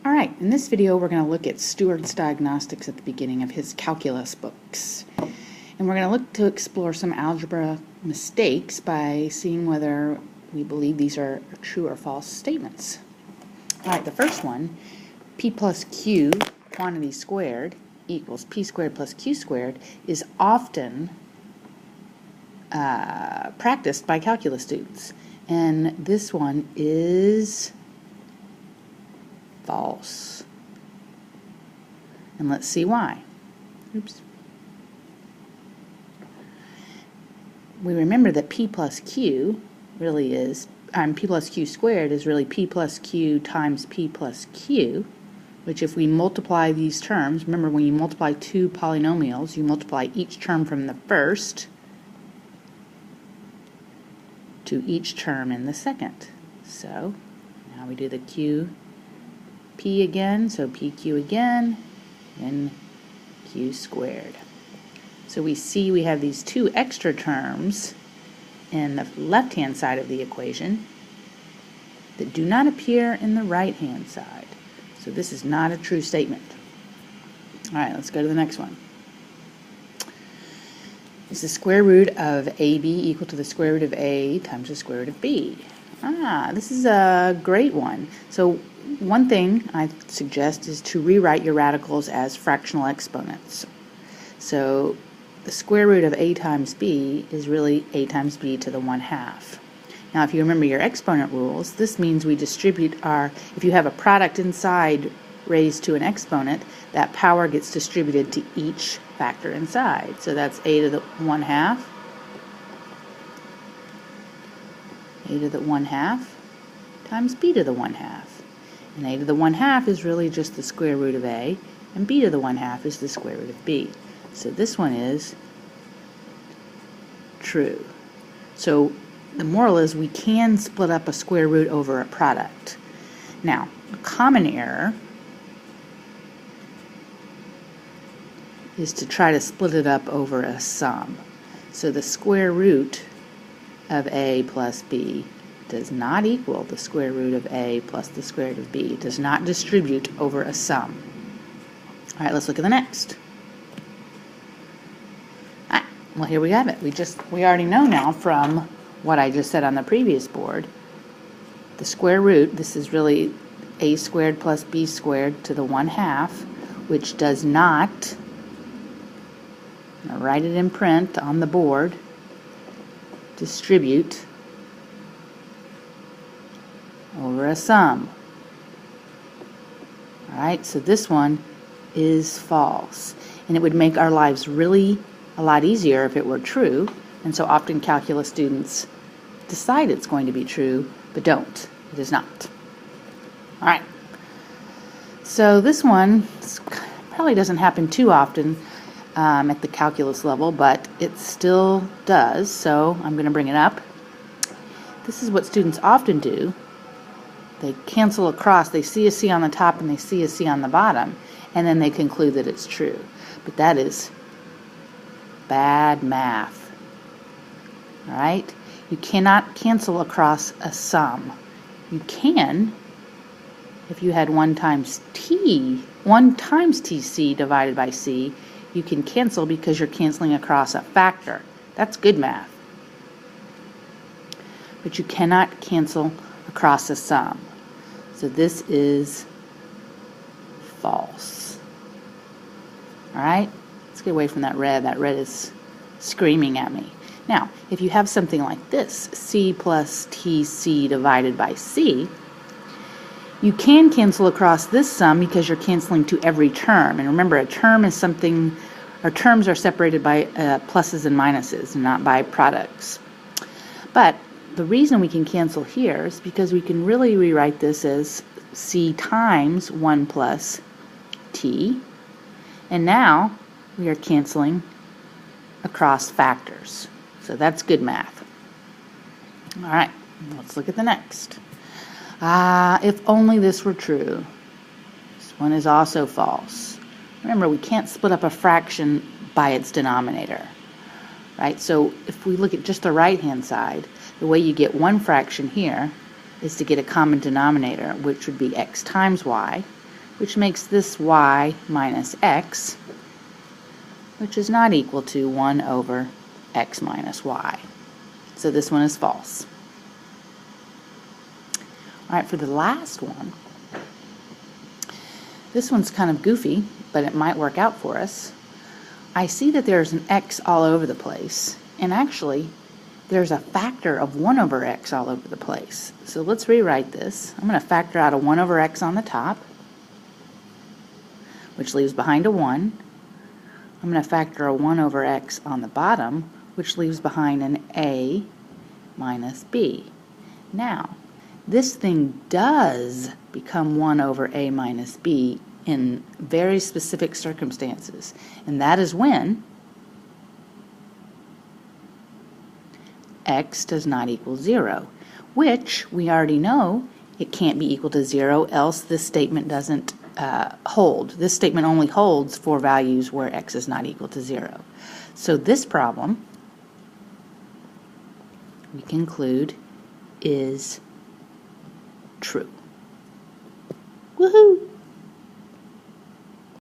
Alright, in this video we're going to look at Stewart's diagnostics at the beginning of his calculus books. And we're going to look to explore some algebra mistakes by seeing whether we believe these are true or false statements. Alright, the first one, p plus q quantity squared equals p squared plus q squared, is often practiced by calculus students. And this one is false. And let's see why. Oops. We remember that p plus q really is, p plus q squared is really p plus q times p plus q, which if we multiply these terms, remember when you multiply two polynomials, you multiply each term from the first to each term in the second. So now we do the p again, so pq again, and q squared. So we see we have these two extra terms in the left-hand side of the equation that do not appear in the right-hand side. So this is not a true statement. Alright, let's go to the next one. Is the square root of ab equal to the square root of a times the square root of b? This is a great one. So one thing I suggest is to rewrite your radicals as fractional exponents. So the square root of a times b is really a times b to the 1/2. Now if you remember your exponent rules, this means we distribute if you have a product inside raised to an exponent, that power gets distributed to each factor inside. So that's a to the 1/2, a to the 1/2 times b to the 1/2. And a to the 1/2 is really just the square root of a, and b to the 1/2 is the square root of b. So this one is true. So the moral is we can split up a square root over a product. Now, a common error is to try to split it up over a sum. So the square root of a plus b does not equal the square root of a plus the square root of b. It does not distribute over a sum. Alright, let's look at the next. Well, here we have it. We already know now from what I just said on the previous board. The square root, this is really a squared plus b squared to the 1/2, which does not, I'm going to write it in print on the board, distribute over a sum. Alright, so this one is false. And it would make our lives really a lot easier if it were true. And so often calculus students decide it's going to be true, but don't. It is not. Alright, so this one probably doesn't happen too often at the calculus level, but it still does, so I'm going to bring it up. This is what students often do. They cancel across, they see a C on the top and they see a C on the bottom, and then they conclude that it's true. But that is bad math. Alright? You cannot cancel across a sum. You can if you had 1 times TC divided by C, you can cancel because you're canceling across a factor. That's good math. But you cannot cancel across a sum. So this is false. Alright? Let's get away from that red. That red is screaming at me. Now, if you have something like this, C plus TC divided by C, you can cancel across this sum because you're canceling to every term. And remember, a term is something, our terms are separated by pluses and minuses, not by products. But the reason we can cancel here is because we can really rewrite this as C times 1 plus T. And now we are canceling across factors. So that's good math. Alright, let's look at the next. If only this were true. This one is also false. Remember, we can't split up a fraction by its denominator. Right? So if we look at just the right-hand side, the way you get one fraction here is to get a common denominator, which would be x times y. which makes this y minus x, which is not equal to 1 over x minus y. So this one is false. All right, for the last one, this one's kind of goofy, but it might work out for us. I see that there's an x all over the place, and actually there's a factor of 1 over x all over the place. So let's rewrite this. I'm going to factor out a 1 over x on the top, which leaves behind a 1. I'm going to factor a 1 over x on the bottom, which leaves behind an a minus b. Now, this thing does become 1 over a minus b in very specific circumstances, and that is when x does not equal 0, which we already know it can't be equal to 0, else this statement doesn't hold. This statement only holds for values where x is not equal to 0. So this problem, we conclude, is true. Woohoo!